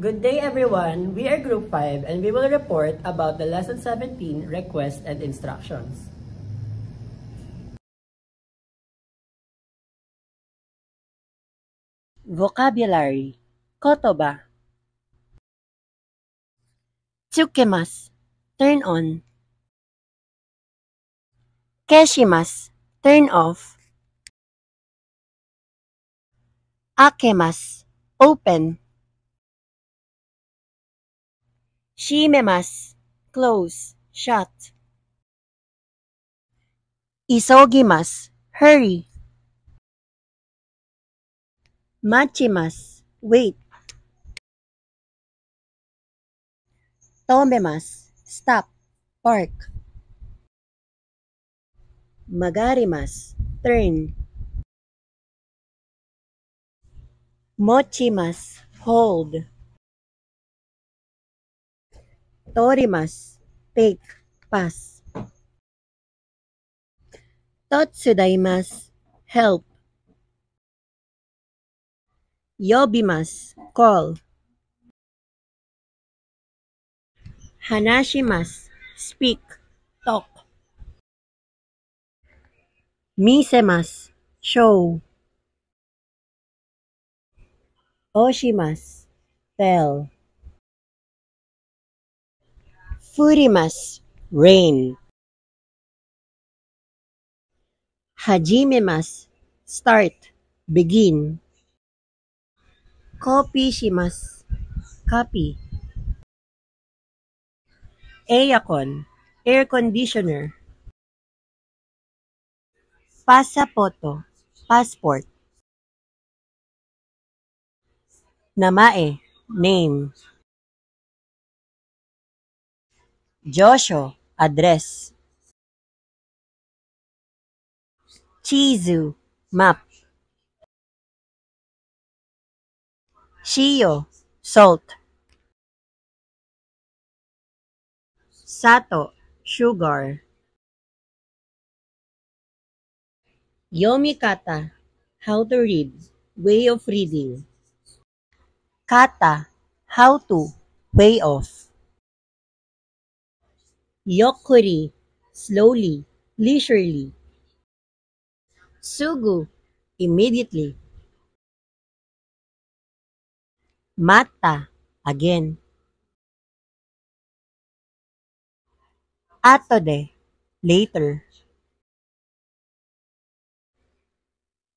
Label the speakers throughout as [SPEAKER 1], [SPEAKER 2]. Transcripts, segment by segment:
[SPEAKER 1] Good day everyone, we are Group 5 and we will report about the Lesson 17 request and instructions. Vocabulary. Kotoba. Tsukemasu, turn on. Keshimasu, turn off. Akemasu, open. Shimemasu, close, shut. Isogimasu, hurry. Machimasu, wait. Tomemasu, stop, park. Magarimasu, turn. Mochimasu, hold. Torimasu, take, pass. Totsudaimasu, help. Yobimasu, call. Hanashimasu, speak, talk. Misemasu, show. Oshimasu, tell. Furimasu, rain. Hajimemasu, start, begin. Kopishimasu, copy. Eakon, air conditioner. Pasapoto, passport. Namae, name. Josho, address. Chizu, map. Shio, salt. Sato, sugar. Yomikata, how to read, way of reading. Kata, how to, way of. Yokuri, slowly, leisurely. Sugu, immediately. Mata, again. Atode, later.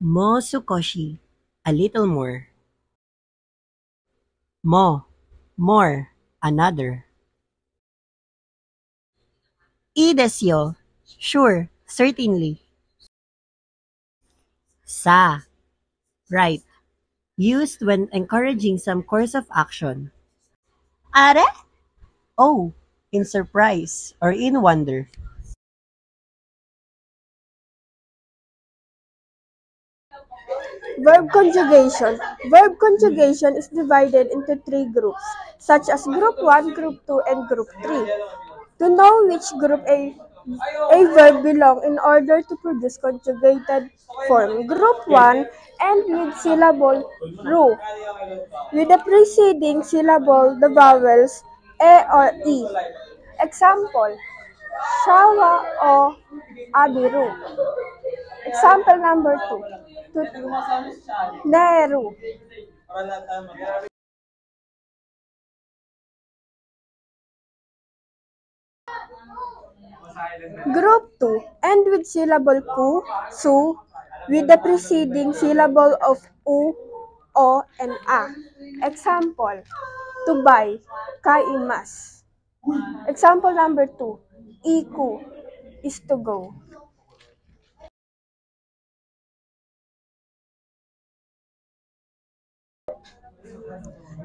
[SPEAKER 1] Mosukoshi, a little more. Mo, more, another. Idesyo, sure, certainly. Sa, right, used when encouraging some course of action. Are? Oh, in surprise or in wonder.
[SPEAKER 2] Verb conjugation. Verb conjugation is divided into three groups, such as Group 1, Group 2, and Group 3. To know which group a verb belong in order to produce conjugated form. Group 1, end with syllable ru, with the preceding syllable the vowels a or e. Example, shawa o abiru. Example number 2, Nehru. Group 2, end with syllable ku, su, with the preceding syllable of u, o, and a. Example, to buy, kaimas. Example number 2, iku, is to go.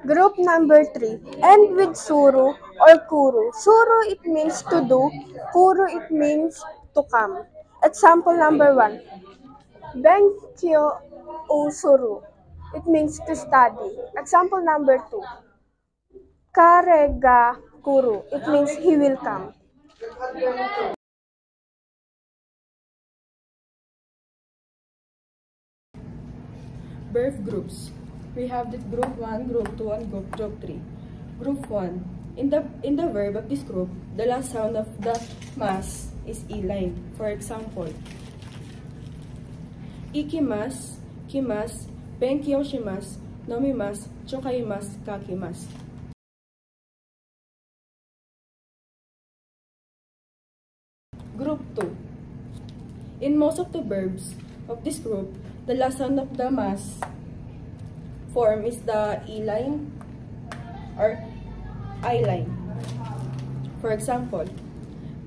[SPEAKER 2] Group number 3, end with suru or kuru. Suru, it means to do. Kuru, it means to come. Example number 1, Benkyo usuru. It means to study. Example number 2, Karega kuru. It means he will come.
[SPEAKER 1] Verb groups.
[SPEAKER 2] we have this group 1, group 2, and group 3. Group 1. In the verb of this group, the last sound of the mas is E-line. For example, ikimas, kimas, benkyoshimasu, nomimasu, chokaimasu, kakimasu. Group 2. In most of the verbs of this group, the last sound of the mas form is the E-line or I-line. For example,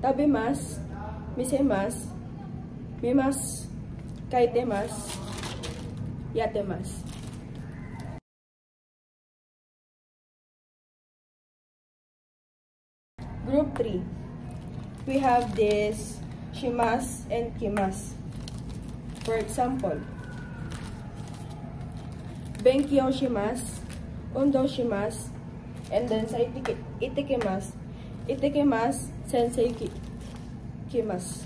[SPEAKER 2] tabemas, misemas, mimas, kaitemas, yatemas. Group 3. We have this shimas and kimas. For example, benkyo shimas, undo shimas, and then sa itekimas, sensei kimas.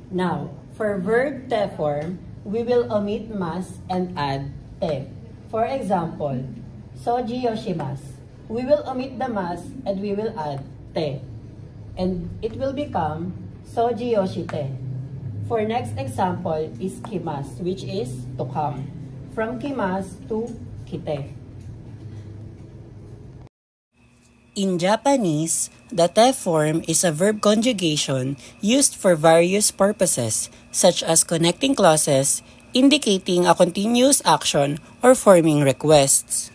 [SPEAKER 1] Now, for verb te form, we will omit mas and add te. For example, soji yoshimasu. We will omit the mas and we will add te. And it will become soji yoshite. For next example is kimas, which is to come. From kimas to kite. In Japanese, the te form is a verb conjugation used for various purposes, such as connecting clauses, indicating a continuous action, or forming requests.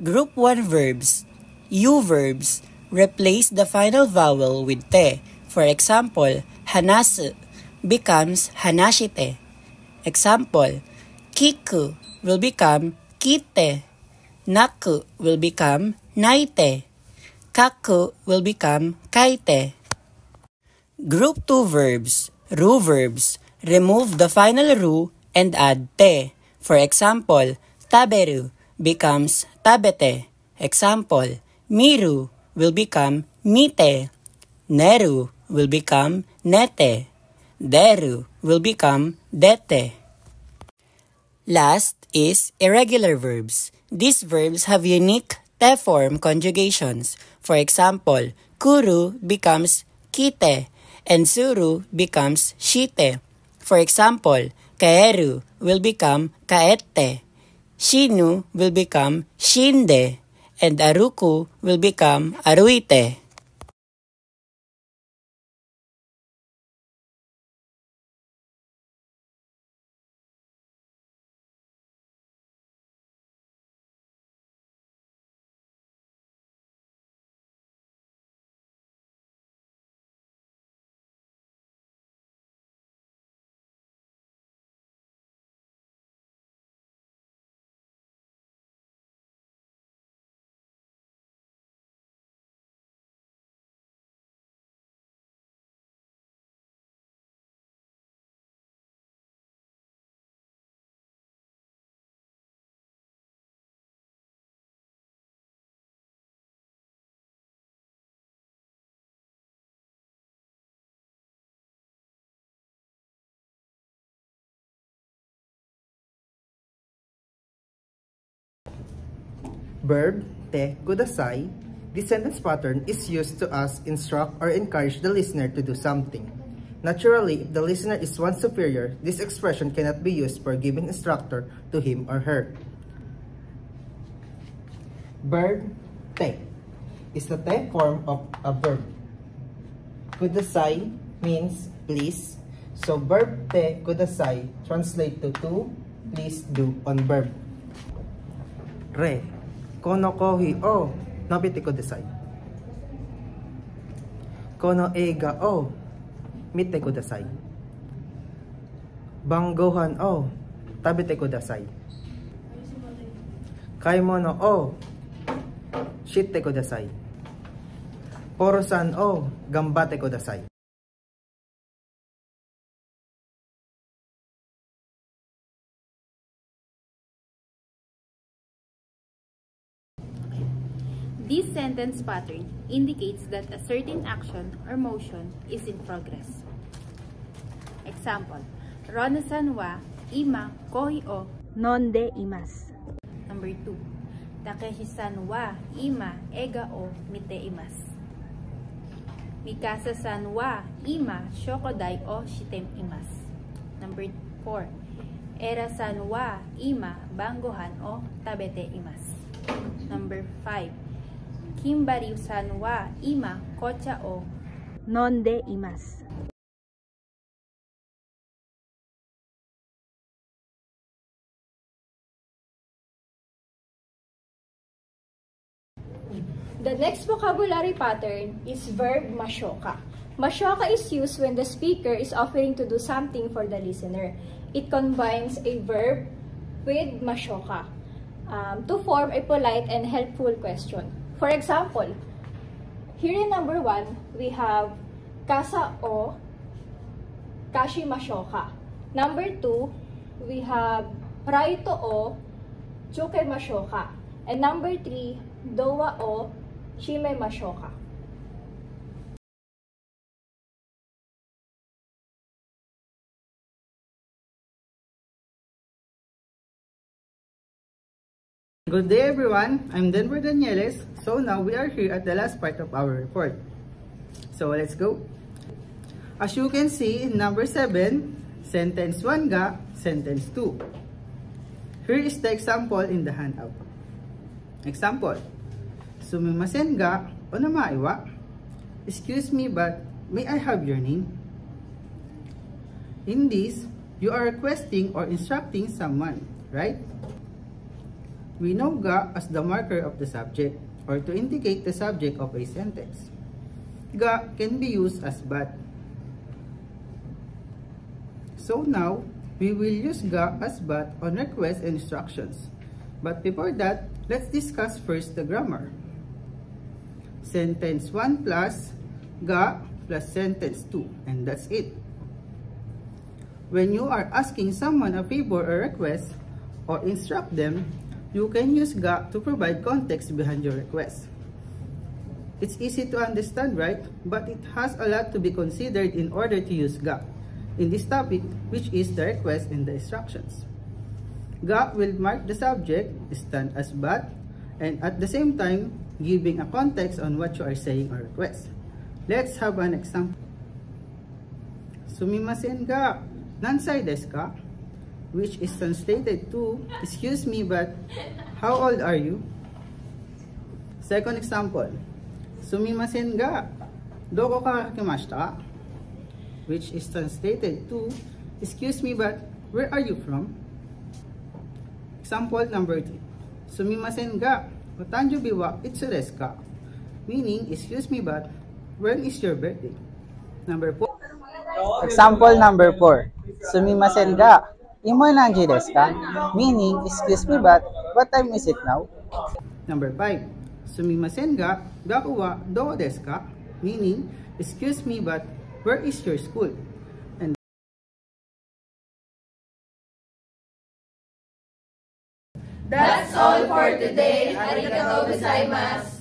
[SPEAKER 1] Group 1 verbs. U verbs replace the final vowel with te. For example, hanasu becomes hanashite. Example, kiku will become kite. Naku will become naite. Kaku will become kaite. Group 2 verbs. Ru verbs remove the final ru and add te. For example, taberu becomes tabete. Example, miru will become mite. Neru will become nete. Deru will become dete. Last is irregular verbs. These verbs have unique te form conjugations. For example, kuru becomes kite and suru becomes shite. For example, kaeru will become kaete. Shinu will become shinde, and aruku will become aruite.
[SPEAKER 3] Verb te kudasai. This sentence pattern is used to instruct or encourage the listener to do something. Naturally, if the listener is one's superior, this expression cannot be used for giving instructor to him or her. Verb te is the te form of a verb. Kudasai means please. So verb te kudasai translate to please do on verb. Re kono kohi o nobite kudasai. Kono eiga o mite kudasai. Banggohan o tabite kudasai. Kaimono o shitte kudasai. Porosan o gambate kudasai.
[SPEAKER 4] This sentence pattern indicates that a certain action or motion is in progress. Example, Rona-san wa ima kohi o nonde imasu. Number 2. Takeshi-san wa ima ega o mite imasu. Mikasa-san wa ima shokodai o shitem imasu. Number 4. Era-san wa ima bangohan o tabete imasu. Number 5. Kimbari-san wa ima kocha o nonde imasu.
[SPEAKER 5] The next vocabulary pattern is verb mashoka. Mashoka is used when the speaker is offering to do something for the listener. It combines a verb with mashoka to form a polite and helpful question. For example, here in number 1, we have kasa o kashi mashoka. Number 2, we have raito o chuke mashoka. And number 3, dowa o shime mashoka.
[SPEAKER 3] Good day everyone, I'm Denver Danieles. So now we are here at the last part of our report. So let's go. As you can see in number 7, sentence 1 ga, sentence 2. Here is the example in the handout. Example, sumimasen ga onamae wa? Excuse me, but may I have your name? In this, you are requesting or instructing someone, right? We know ga as the marker of the subject or to indicate the subject of a sentence. Ga can be used as but. So now, we will use ga as but on requests and instructions. But before that, let's discuss first the grammar. Sentence 1 plus ga plus sentence 2, and that's it. When you are asking someone a favor or request or instruct them, you can use ga to provide context behind your request. It's easy to understand, right? But it has a lot to be considered in order to use ga in this topic, which is the request and the instructions. Ga will mark the subject, stand as but, and at the same time, giving a context on what you are saying or request. Let's have an example. Sumimasen ga, nansai desu ka? Which is translated to, excuse me, but how old are you? Second example, sumimasen ga, doko ka kakimashita ka? Which is translated to, excuse me, but where are you from? Example number 3, sumimasen ga, otanjubi wa itsu desu ka? Meaning, excuse me, but when is your birthday? Number 4.
[SPEAKER 6] Example number 4, sumimasen ga, imo nanji desu ka? Meaning, excuse me, but what time is it now?
[SPEAKER 3] Number 5, sumimasen ga, gaku wa dou desu ka? Meaning, excuse me, but where is your school? And
[SPEAKER 7] that's all for today. Arigatou gozaimasu.